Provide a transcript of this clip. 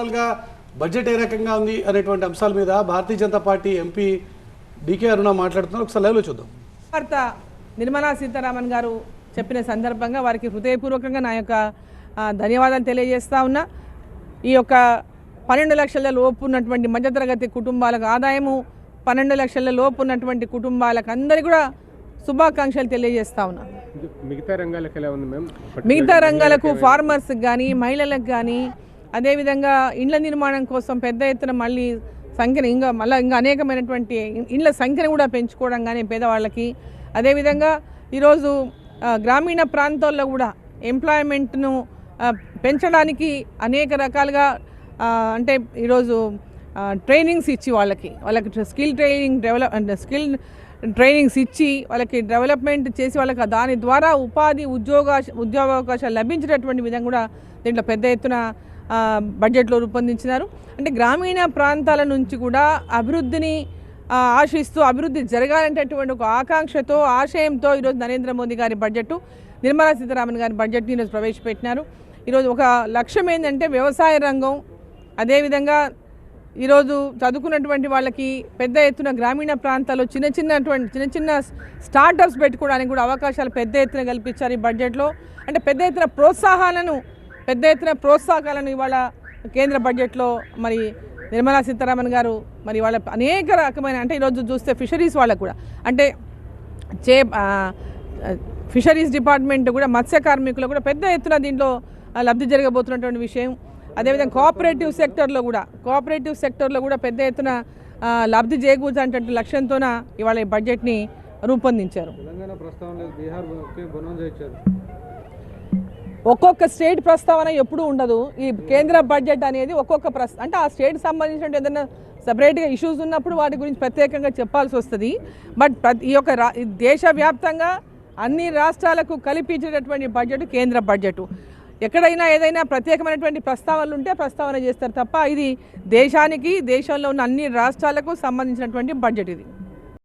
ఓవరాల్గా బడ్జెట్ ఏ రకంగా ఉంది అనేటువంటి అంశాల మీద Bharatiya Janata party MP decay అరుణ మాట్లాడుతున్నారు. ఒకసారి లైవ్లో చూద్దాం. వార్త నిర్మలా సీతారామన్ గారు చెప్పిన సందర్భంగా వారికి హృదయపూర్వకంగా నా యొక్క ధన్యవాదాలు తెలియజేస్తా ఉన్నా. ఈ యొక్క 12 లక్షల లోపు ఉన్నటువంటి మధ్యతరగతి కుటుంబాలకు ఆదాయము 12 లక్షల లోపు ఉన్నటువంటి కుటుంబాలకు అందరికీ కూడా శుభాకాంక్షలు తెలియజేస్తా ఉన్నా. మిగతా రంగాలకు ఎలా ఉంది మ్యామ్? మిగతా రంగాలకు ఫార్మర్స్కి కానీ మహిళలకు కానీ అదేవిధంగా ఇండ్ల నిర్మాణం కోసం పెద్ద ఎత్తున మళ్ళీ సంఖ్యను ఇంకా అనేకమైనటువంటి ఇండ్ల సంఖ్యను కూడా పెంచుకోవడం కానీ పేదవాళ్ళకి, అదేవిధంగా ఈరోజు గ్రామీణ ప్రాంతాల్లో కూడా ఎంప్లాయ్మెంట్ను పెంచడానికి అనేక రకాలుగా అంటే ఈరోజు ట్రైనింగ్స్ ఇచ్చి వాళ్ళకి స్కిల్ ట్రైనింగ్స్ ఇచ్చి వాళ్ళకి డెవలప్మెంట్ చేసి వాళ్ళకి దాని ద్వారా ఉద్యోగావకాశాలు లభించేటటువంటి విధంగా కూడా దీంట్లో పెద్ద ఎత్తున బడ్జెట్లో రూపొందించినారు. అంటే గ్రామీణ ప్రాంతాల నుంచి కూడా అభివృద్ధిని ఆశిస్తూ అభివృద్ధి జరగాలంటేటువంటి ఒక ఆకాంక్షతో ఆశయంతో ఈరోజు నరేంద్ర మోదీ గారి బడ్జెట్, నిర్మలా సీతారామన్ గారి బడ్జెట్ని ఈరోజు ప్రవేశపెట్టినారు. ఈరోజు ఒక లక్ష్యం ఏంటంటే వ్యవసాయ రంగం, అదేవిధంగా ఈరోజు చదువుకున్నటువంటి వాళ్ళకి పెద్ద ఎత్తున గ్రామీణ ప్రాంతాల్లో చిన్న చిన్న స్టార్టప్స్ పెట్టుకోవడానికి కూడా అవకాశాలు పెద్ద ఎత్తున కల్పించారు ఈ బడ్జెట్లో. అంటే పెద్ద ఎత్తున ప్రోత్సాహకాలను ఇవాళ కేంద్ర బడ్జెట్లో మరి నిర్మలా సీతారామన్ గారు మరి వాళ్ళ అనేక రకమైన అంటే ఈరోజు చూస్తే ఫిషరీస్ వాళ్ళకు కూడా అంటే ఫిషరీస్ డిపార్ట్మెంట్ కూడా మత్స్య కార్మికులు కూడా పెద్ద ఎత్తున దీంట్లో లబ్ధి జరగబోతున్నటువంటి విషయం. అదేవిధంగా కోఆపరేటివ్ సెక్టర్లో కూడా పెద్ద ఎత్తున లబ్ధి చేకూర్చాలంటే లక్ష్యంతోన ఇవాళ ఈ బడ్జెట్ని రూపొందించారు. ఒక్కొక్క స్టేట్ ప్రస్తావన ఎప్పుడూ ఉండదు. ఈ కేంద్ర బడ్జెట్ అనేది అంటే ఆ స్టేట్ సంబంధించిన ఏదైనా సపరేట్గా ఇష్యూస్ ఉన్నప్పుడు వాటి గురించి ప్రత్యేకంగా చెప్పాల్సి వస్తుంది. బట్ ఈ యొక్క దేశవ్యాప్తంగా అన్ని రాష్ట్రాలకు కలిపించేటటువంటి బడ్జెట్ కేంద్ర బడ్జెట్. ఎక్కడైనా ఏదైనా ప్రత్యేకమైనటువంటి ప్రస్తావనలు ఉంటే ప్రస్తావన చేస్తారు తప్ప ఇది దేశంలో ఉన్న అన్ని రాష్ట్రాలకు సంబంధించినటువంటి బడ్జెట్ ఇది.